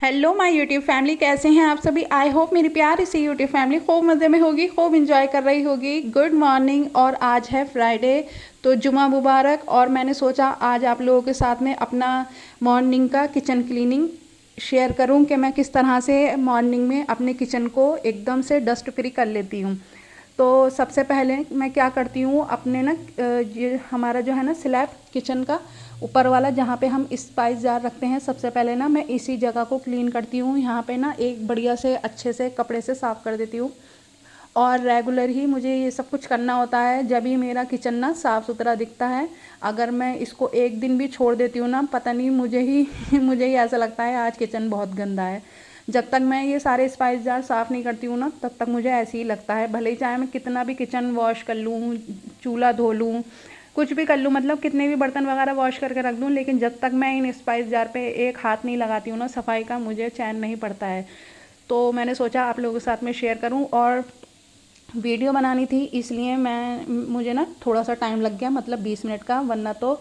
Hello my YouTube family, कैसे हैं आप सभी। आई होप मेरी प्यारी सी यूट्यूब फैमिली खूब मज़े में होगी, खूब इंजॉय कर रही होगी। Good morning. और आज है फ्राइडे, तो जुमा मुबारक। और मैंने सोचा आज आप लोगों के साथ में अपना मॉर्निंग का किचन क्लीनिंग शेयर करूं कि मैं किस तरह से मॉर्निंग में अपने किचन को एकदम से डस्ट फ्री कर लेती हूं। तो सबसे पहले मैं क्या करती हूँ, अपने ना ये हमारा जो है ना स्लैब किचन का ऊपर वाला जहाँ पे हम स्पाइस जार रखते हैं, सबसे पहले ना मैं इसी जगह को क्लीन करती हूँ। यहाँ पे ना एक बढ़िया से अच्छे से कपड़े से साफ़ कर देती हूँ। और रेगुलर ही मुझे ये सब कुछ करना होता है, जब ही मेरा किचन ना साफ़ सुथरा दिखता है। अगर मैं इसको एक दिन भी छोड़ देती हूँ ना, पता नहीं मुझे ही मुझे ही ऐसा लगता है आज किचन बहुत गंदा है। जब तक मैं ये सारे स्पाइस जार साफ़ नहीं करती हूँ ना, तब तक मुझे ऐसे ही लगता है। भले ही चाहे मैं कितना भी किचन वॉश कर लूँ, चूल्हा धो लूँ, कुछ भी कर लूँ, मतलब कितने भी बर्तन वगैरह वॉश करके रख दूँ, लेकिन जब तक मैं इन स्पाइस जार पे एक हाथ नहीं लगाती हूँ ना सफाई का, मुझे चैन नहीं पड़ता है। तो मैंने सोचा आप लोगों के साथ में शेयर करूं। और वीडियो बनानी थी, इसलिए मुझे ना थोड़ा सा टाइम लग गया, मतलब 20 मिनट का, वरना तो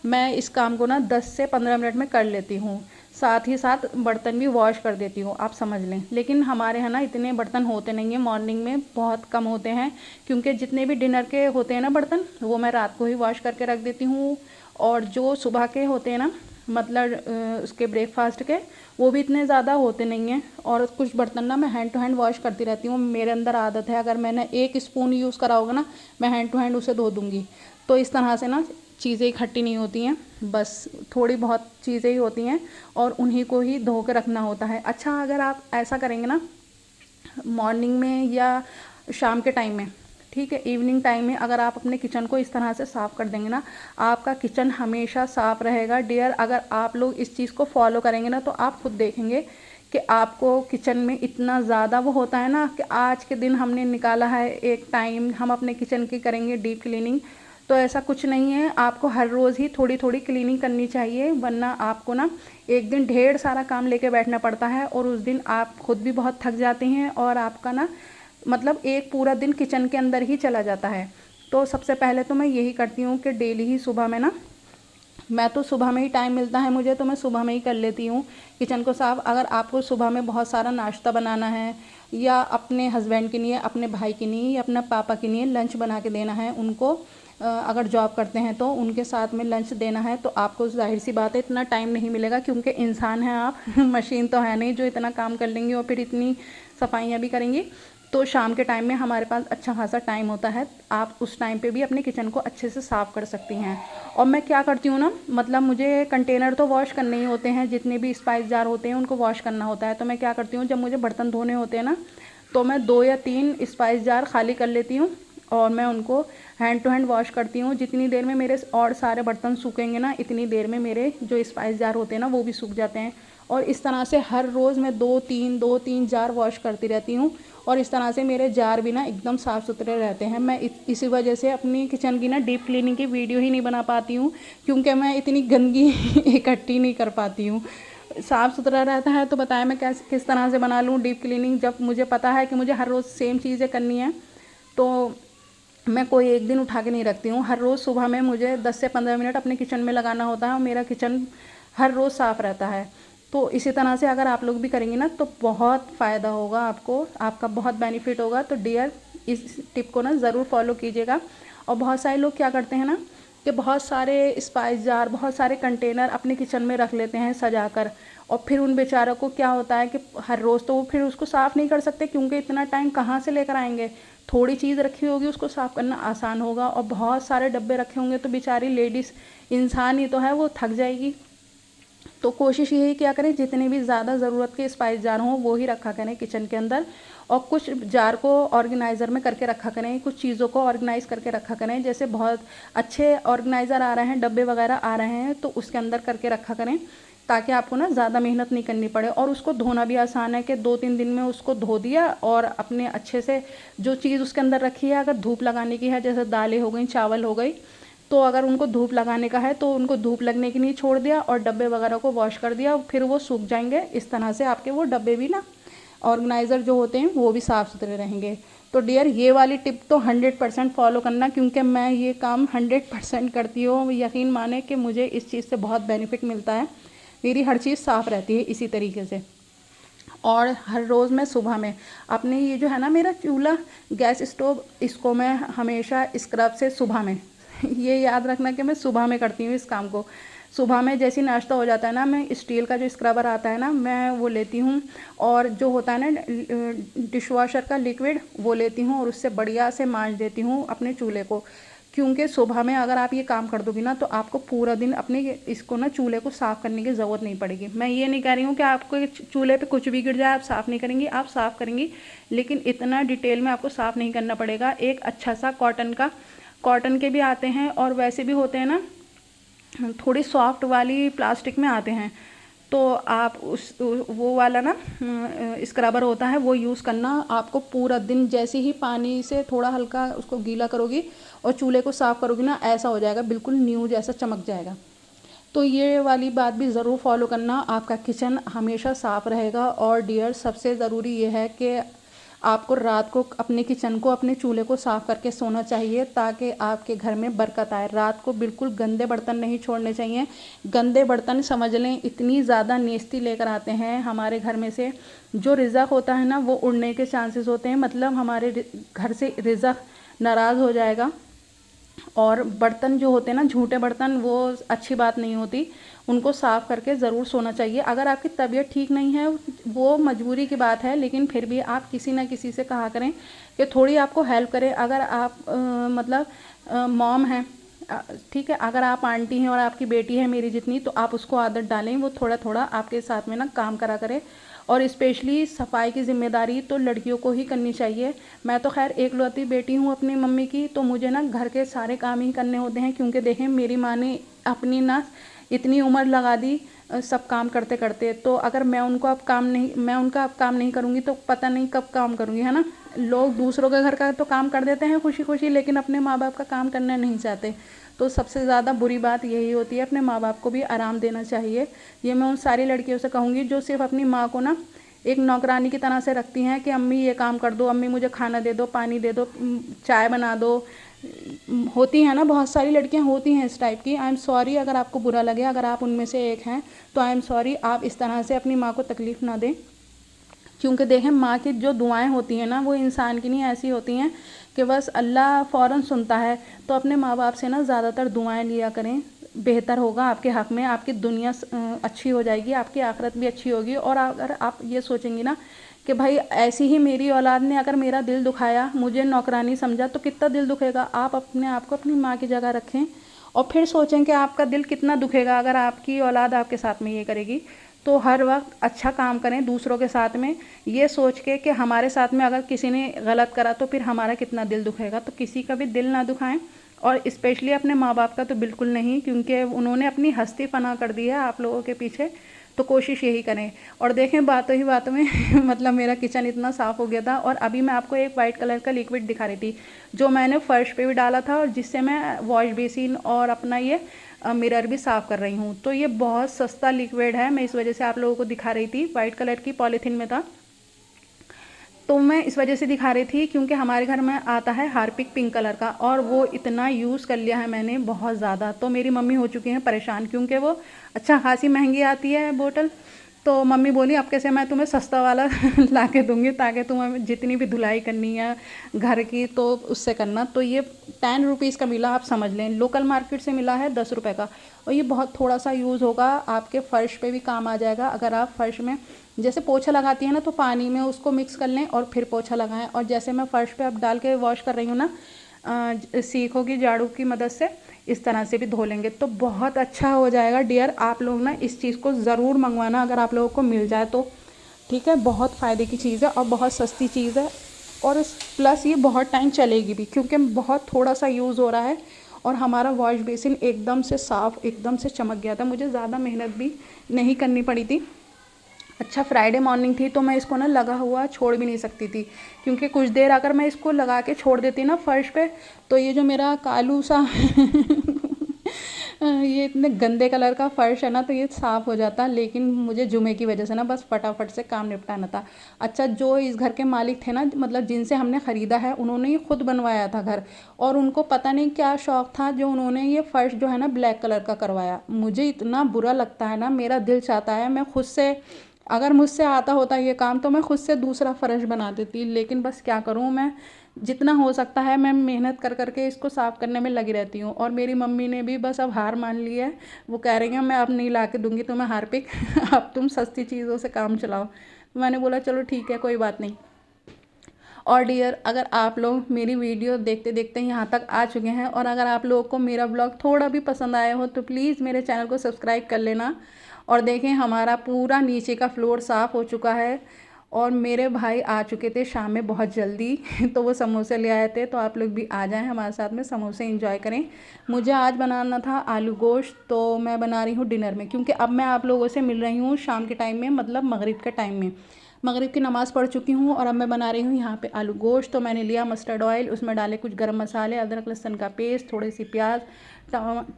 मैं इस काम को ना 10 से 15 मिनट में कर लेती हूँ। साथ ही साथ बर्तन भी वॉश कर देती हूँ, आप समझ लें। लेकिन हमारे यहाँ ना इतने बर्तन होते नहीं हैं, मॉर्निंग में बहुत कम होते हैं, क्योंकि जितने भी डिनर के होते हैं ना बर्तन, वो मैं रात को ही वॉश करके रख देती हूँ। और जो सुबह के होते हैं ना, मतलब उसके ब्रेकफास्ट के, वो भी इतने ज़्यादा होते नहीं हैं। और कुछ बर्तन ना मैं हैंड टू हैंड वॉश करती रहती हूँ। मेरे अंदर आदत है, अगर मैंने एक स्पून यूज़ करा होगा ना, मैं हैंड टू हैंड उसे धो दूँगी। तो इस तरह से ना चीज़ें इकट्ठी नहीं होती हैं, बस थोड़ी बहुत चीज़ें ही होती हैं, और उन्हीं को ही धो के रखना होता है। अच्छा, अगर आप ऐसा करेंगे ना मॉर्निंग में या शाम के टाइम में, ठीक है, इवनिंग टाइम में अगर आप अपने किचन को इस तरह से साफ़ कर देंगे ना, आपका किचन हमेशा साफ़ रहेगा डियर। अगर आप लोग इस चीज़ को फॉलो करेंगे ना, तो आप खुद देखेंगे कि आपको किचन में इतना ज़्यादा वो होता है ना कि आज के दिन हमने निकाला है एक टाइम, हम अपने किचन की करेंगे डीप क्लीनिंग। तो ऐसा कुछ नहीं है, आपको हर रोज़ ही थोड़ी थोड़ी क्लीनिंग करनी चाहिए, वरना आपको ना एक दिन ढेर सारा काम लेके बैठना पड़ता है, और उस दिन आप खुद भी बहुत थक जाते हैं, और आपका ना मतलब एक पूरा दिन किचन के अंदर ही चला जाता है। तो सबसे पहले तो मैं यही करती हूँ कि डेली ही सुबह में ना, मैं तो सुबह में ही टाइम मिलता है मुझे, तो मैं सुबह में ही कर लेती हूँ किचन को साफ़। अगर आपको सुबह में बहुत सारा नाश्ता बनाना है, या अपने हस्बैंड के लिए, अपने भाई के लिए, या अपने पापा के लिए लंच बना के देना है उनको, अगर जॉब करते हैं तो उनके साथ में लंच देना है, तो आपको जाहिर सी बात है इतना टाइम नहीं मिलेगा, क्योंकि इंसान हैं आप मशीन तो है नहीं जो इतना काम कर लेंगी और फिर इतनी सफाइयाँ भी करेंगी। तो शाम के टाइम में हमारे पास अच्छा खासा टाइम होता है, आप उस टाइम पे भी अपने किचन को अच्छे से साफ़ कर सकती हैं। और मैं क्या करती हूँ ना, मतलब मुझे कंटेनर तो वॉश करने ही होते हैं, जितने भी स्पाइस जार होते हैं उनको वॉश करना होता है। तो मैं क्या करती हूँ, जब मुझे बर्तन धोने होते हैं ना, तो मैं 2 या 3 स्पाइस जार खाली कर लेती हूँ, और मैं उनको हैंड टू हैंड वॉश करती हूँ। जितनी देर में मेरे और सारे बर्तन सूखेंगे ना, इतनी देर में मेरे जो स्पाइस जार होते हैं ना, वो भी सूख जाते हैं। और इस तरह से हर रोज़ मैं 2-3 जार वॉश करती रहती हूँ, और इस तरह से मेरे जार भी ना एकदम साफ़ सुथरे रहते हैं। मैं इसी वजह से अपनी किचन की ना डीप क्लीनिंग की वीडियो ही नहीं बना पाती हूँ, क्योंकि मैं इतनी गंदगी इकट्ठी नहीं कर पाती हूँ। साफ़ सुथरा रहता है तो बताएं मैं कैसे किस तरह से बना लूँ डीप क्लीनिंग, जब मुझे पता है कि मुझे हर रोज़ सेम चीज़ें करनी है। तो मैं कोई एक दिन उठा के नहीं रखती हूँ, हर रोज़ सुबह में मुझे 10 से 15 मिनट अपने किचन में लगाना होता है, और मेरा किचन हर रोज़ साफ़ रहता है। तो इसी तरह से अगर आप लोग भी करेंगे ना, तो बहुत फ़ायदा होगा आपको, आपका बहुत बेनिफिट होगा। तो डियर, इस टिप को ना ज़रूर फॉलो कीजिएगा। और बहुत सारे लोग क्या करते हैं ना, कि बहुत सारे स्पाइस जार, बहुत सारे कंटेनर अपने किचन में रख लेते हैं सजा कर, और फिर उन बेचारों को क्या होता है कि हर रोज़ तो वो फिर उसको साफ़ नहीं कर सकते, क्योंकि इतना टाइम कहाँ से लेकर आएंगे। थोड़ी चीज़ रखी होगी उसको साफ़ करना आसान होगा, और बहुत सारे डब्बे रखे होंगे तो बेचारी लेडीज़, इंसान ही तो है, वो थक जाएगी। तो कोशिश यही किया करें, जितने भी ज़्यादा ज़रूरत के स्पाइस जार हों वो ही रखा करें किचन के अंदर, और कुछ जार को ऑर्गेनाइज़र में करके रखा करें, कुछ चीज़ों को ऑर्गेनाइज़ करके रखा करें। जैसे बहुत अच्छे ऑर्गेनाइज़र आ रहे हैं, डब्बे वगैरह आ रहे हैं, तो उसके अंदर करके रखा करें, ताकि आपको ना ज़्यादा मेहनत नहीं करनी पड़े। और उसको धोना भी आसान है, कि 2-3 दिन में उसको धो दिया, और अपने अच्छे से जो चीज़ उसके अंदर रखी है, अगर धूप लगाने की है, जैसे दालें हो गई, चावल हो गई, तो अगर उनको धूप लगाने का है तो उनको धूप लगने के लिए छोड़ दिया, और डब्बे वगैरह को वॉश कर दिया, फिर वो सूख जाएंगे। इस तरह से आपके वो डब्बे भी ना, ऑर्गेनाइज़र जो होते हैं वो भी साफ़ सुथरे रहेंगे। तो डियर, ये वाली टिप तो 100% फॉलो करना, क्योंकि मैं ये काम 100% करती हूँ। यकीन माने कि मुझे इस चीज़ से बहुत बेनिफिट मिलता है, मेरी हर चीज़ साफ़ रहती है इसी तरीके से। और हर रोज़ मैं सुबह में अपने ये जो है ना मेरा चूल्हा गैस स्टोव, इसको मैं हमेशा स्क्रब से सुबह में ये याद रखना कि मैं सुबह में करती हूँ इस काम को। सुबह में जैसे ही नाश्ता हो जाता है ना, मैं स्टील का जो स्क्रबर आता है ना, मैं वो लेती हूँ। और जो होता है ना डिश वॉशर का लिक्विड, वो लेती हूँ और उससे बढ़िया से मांज देती हूँ अपने चूल्हे को। क्योंकि सुबह में अगर आप ये काम कर दोगी ना, तो आपको पूरा दिन अपने इसको ना चूल्हे को साफ़ करने की ज़रूरत नहीं पड़ेगी। मैं ये नहीं कह रही हूँ कि आपको चूल्हे पे कुछ भी गिर जाए आप साफ़ नहीं करेंगी, आप साफ़ करेंगी, लेकिन इतना डिटेल में आपको साफ़ नहीं करना पड़ेगा। एक अच्छा सा कॉटन के भी आते हैं और वैसे भी होते हैं ना, थोड़ी सॉफ्ट वाली प्लास्टिक में आते हैं, तो आप उस वो वाला ना स्क्रबर होता है वो यूज़ करना। आपको पूरा दिन जैसे ही पानी से थोड़ा हल्का उसको गीला करोगी और चूल्हे को साफ़ करोगी ना, ऐसा हो जाएगा, बिल्कुल न्यू जैसा चमक जाएगा। तो ये वाली बात भी ज़रूर फॉलो करना, आपका किचन हमेशा साफ़ रहेगा। और डियर, सबसे ज़रूरी ये है कि आपको रात को अपने किचन को, अपने चूल्हे को साफ़ करके सोना चाहिए, ताकि आपके घर में बरकत आए। रात को बिल्कुल गंदे बर्तन नहीं छोड़ने चाहिए। गंदे बर्तन समझ लें इतनी ज़्यादा नेस्ती लेकर आते हैं हमारे घर में से, जो रिज़्क होता है ना वो उड़ने के चांसेस होते हैं, मतलब हमारे घर से रिज़्क नाराज़ हो जाएगा। और बर्तन जो होते हैं ना, झूठे बर्तन, वो अच्छी बात नहीं होती, उनको साफ़ करके ज़रूर सोना चाहिए। अगर आपकी तबीयत ठीक नहीं है, वो मजबूरी की बात है, लेकिन फिर भी आप किसी ना किसी से कहा करें कि थोड़ी आपको हेल्प करें। अगर आप मतलब मॉम हैं, ठीक है, अगर आप आंटी हैं और आपकी बेटी है मेरी जितनी, तो आप उसको आदत डालें, वो थोड़ा थोड़ा आपके साथ में ना काम करा करे। और स्पेशली सफाई की ज़िम्मेदारी तो लड़कियों को ही करनी चाहिए। मैं तो खैर एकलौती बेटी हूँ अपनी मम्मी की, तो मुझे ना घर के सारे काम ही करने होते हैं, क्योंकि देखें मेरी माँ ने अपनी ना इतनी उम्र लगा दी सब काम करते करते। तो अगर मैं उनका अब काम नहीं करूँगी तो पता नहीं कब काम करूँगी, है ना। लोग दूसरों के घर का तो काम कर देते हैं खुशी खुशी, लेकिन अपने माँ बाप का काम करना नहीं चाहते। तो सबसे ज़्यादा बुरी बात यही होती है, अपने माँ बाप को भी आराम देना चाहिए। ये मैं उन सारी लड़कियों से कहूँगी जो सिर्फ अपनी माँ को ना एक नौकरानी की तरह से रखती हैं कि अम्मी ये काम कर दो, अम्मी मुझे खाना दे दो, पानी दे दो, चाय बना दो। होती हैं ना, बहुत सारी लड़कियां होती हैं इस टाइप की। आई एम सॉरी अगर आपको बुरा लगे, अगर आप उनमें से एक हैं तो आई एम सॉरी। आप इस तरह से अपनी माँ को तकलीफ़ ना दें, क्योंकि देखें माँ की जो दुआएं होती हैं ना, वो इंसान की नहीं ऐसी होती हैं कि बस अल्लाह फ़ौरन सुनता है। तो अपने माँ बाप से ना ज़्यादातर दुआएं लिया करें, बेहतर होगा आपके हक़ में। आपकी दुनिया अच्छी हो जाएगी, आपकी आखिरत भी अच्छी होगी। और अगर आप ये सोचेंगी ना कि भाई ऐसी ही मेरी औलाद ने अगर मेरा दिल दुखाया, मुझे नौकरानी समझा, तो कितना दिल दुखेगा। आप अपने आप को अपनी माँ की जगह रखें और फिर सोचें कि आपका दिल कितना दुखेगा अगर आपकी औलाद आपके साथ में ये करेगी। तो हर वक्त अच्छा काम करें दूसरों के साथ में, ये सोच के कि हमारे साथ में अगर किसी ने गलत करा तो फिर हमारा कितना दिल दुखेगा। तो किसी का भी दिल ना दुखाएं, और स्पेशली अपने माँ बाप का तो बिल्कुल नहीं, क्योंकि उन्होंने अपनी हस्ती फना कर दी है आप लोगों के पीछे। तो कोशिश यही करें। और देखें बातों ही बातों में मतलब मेरा किचन इतना साफ़ हो गया था, और अभी मैं आपको एक वाइट कलर का लिक्विड दिखा रही थी जो मैंने फ़र्श पे भी डाला था, और जिससे मैं वॉश बेसिन और अपना ये मिरर भी साफ़ कर रही हूँ। तो ये बहुत सस्ता लिक्विड है, मैं इस वजह से आप लोगों को दिखा रही थी। वाइट कलर की पॉलीथीन में था, तो मैं इस वजह से दिखा रही थी क्योंकि हमारे घर में आता है हार्पिक पिंक कलर का, और वो इतना यूज़ कर लिया है मैंने बहुत ज़्यादा। तो मेरी मम्मी हो चुकी हैं परेशान, क्योंकि वो अच्छा खासी महंगी आती है बोतल। तो मम्मी बोली अब कैसे मैं तुम्हें सस्ता वाला ला के दूँगी, ताकि तुम्हें जितनी भी धुलाई करनी है घर की तो उससे करना। तो ये 10 रुपीज़ का मिला, आप समझ लें, लोकल मार्केट से मिला है 10 रुपये का। और ये बहुत थोड़ा सा यूज़ होगा, आपके फ़र्श पे भी काम आ जाएगा। अगर आप फ़र्श में जैसे पोछा लगाती हैं ना, तो पानी में उसको मिक्स कर लें और फिर पोछा लगाएं। और जैसे मैं फ़र्श पे अब डाल के वॉश कर रही हूँ ना, सीखों की झाड़ू की मदद से, इस तरह से भी धो लेंगे तो बहुत अच्छा हो जाएगा। डियर, आप लोग ना इस चीज़ को ज़रूर मंगवाना अगर आप लोगों को मिल जाए तो, ठीक है। बहुत फ़ायदे की चीज़ है और बहुत सस्ती चीज़ है, और प्लस ये बहुत टाइम चलेगी भी, क्योंकि बहुत थोड़ा सा यूज़ हो रहा है। और हमारा वॉश बेसिन एकदम से साफ़, एकदम से चमक गया था, मुझे ज़्यादा मेहनत भी नहीं करनी पड़ी थी। अच्छा, फ्राइडे मॉर्निंग थी तो मैं इसको ना लगा हुआ छोड़ भी नहीं सकती थी, क्योंकि कुछ देर अगर मैं इसको लगा के छोड़ देती ना फर्श पे, तो ये जो मेरा कालू सा ये इतने गंदे कलर का फ़र्श है ना, तो ये साफ़ हो जाता। लेकिन मुझे जुमे की वजह से ना बस फटाफट से काम निपटाना था। अच्छा, जो इस घर के मालिक थे ना, मतलब जिनसे हमने ख़रीदा है, उन्होंने ये खुद बनवाया था घर, और उनको पता नहीं क्या शौक़ था जो उन्होंने ये फ़र्श जो है ना ब्लैक कलर का करवाया। मुझे इतना बुरा लगता है ना, मेरा दिल चाहता है मैं खुद से अगर मुझसे आता होता ये काम तो मैं खुद से दूसरा फ़र्श बना देती, लेकिन बस क्या करूँ मैं, जितना हो सकता है मैं मेहनत कर करके इसको साफ़ करने में लगी रहती हूँ। और मेरी मम्मी ने भी बस अब हार मान ली है, वो कह रही हैं मैं अब नहीं ला के दूँगी तुम्हें हारपिक अब तुम सस्ती चीज़ों से काम चलाओ। तो मैंने बोला चलो ठीक है, कोई बात नहीं। और डियर, अगर आप लोग मेरी वीडियो देखते देखते यहाँ तक आ चुके हैं और अगर आप लोगों को मेरा ब्लॉग थोड़ा भी पसंद आया हो तो प्लीज़ मेरे चैनल को सब्सक्राइब कर लेना। और देखें, हमारा पूरा नीचे का फ्लोर साफ़ हो चुका है और मेरे भाई आ चुके थे शाम में बहुत जल्दी तो वो समोसे ले आए थे, तो आप लोग भी आ जाएं हमारे साथ में, समोसे एंजॉय करें। मुझे आज बनाना था आलू गोश्त, तो मैं बना रही हूँ डिनर में, क्योंकि अब मैं आप लोगों से मिल रही हूँ शाम के टाइम में, मतलब मगरिब के टाइम में। मगरिब की नमाज़ पढ़ चुकी हूँ और अब मैं बना रही हूँ यहाँ पे आलू गोश्त। तो मैंने लिया मस्टर्ड ऑयल, उसमें डाले कुछ गरम मसाले, अदरक लहसुन का पेस्ट, थोड़ी सी प्याज,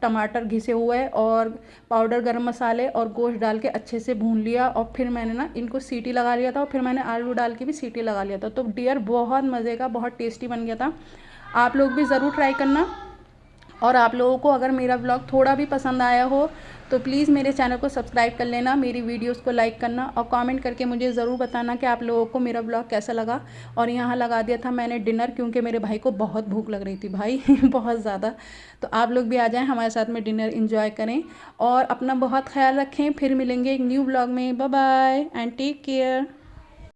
टमाटर घिसे हुए और पाउडर गरम मसाले और गोश्त डाल के अच्छे से भून लिया। और फिर मैंने ना इनको सीटी लगा लिया था और फिर मैंने आलू डाल के भी सीटी लगा लिया था। तो डियर बहुत मज़े का, बहुत टेस्टी बन गया था। आप लोग भी ज़रूर ट्राई करना। और आप लोगों को अगर मेरा ब्लॉग थोड़ा भी पसंद आया हो तो प्लीज़ मेरे चैनल को सब्सक्राइब कर लेना, मेरी वीडियोस को लाइक करना और कमेंट करके मुझे ज़रूर बताना कि आप लोगों को मेरा ब्लॉग कैसा लगा। और यहाँ लगा दिया था मैंने डिनर, क्योंकि मेरे भाई को बहुत भूख लग रही थी भाई बहुत ज़्यादा। तो आप लोग भी आ जाएं हमारे साथ में, डिनर इंजॉय करें और अपना बहुत ख्याल रखें। फिर मिलेंगे एक न्यू ब्लॉग में। Bye bye and take care.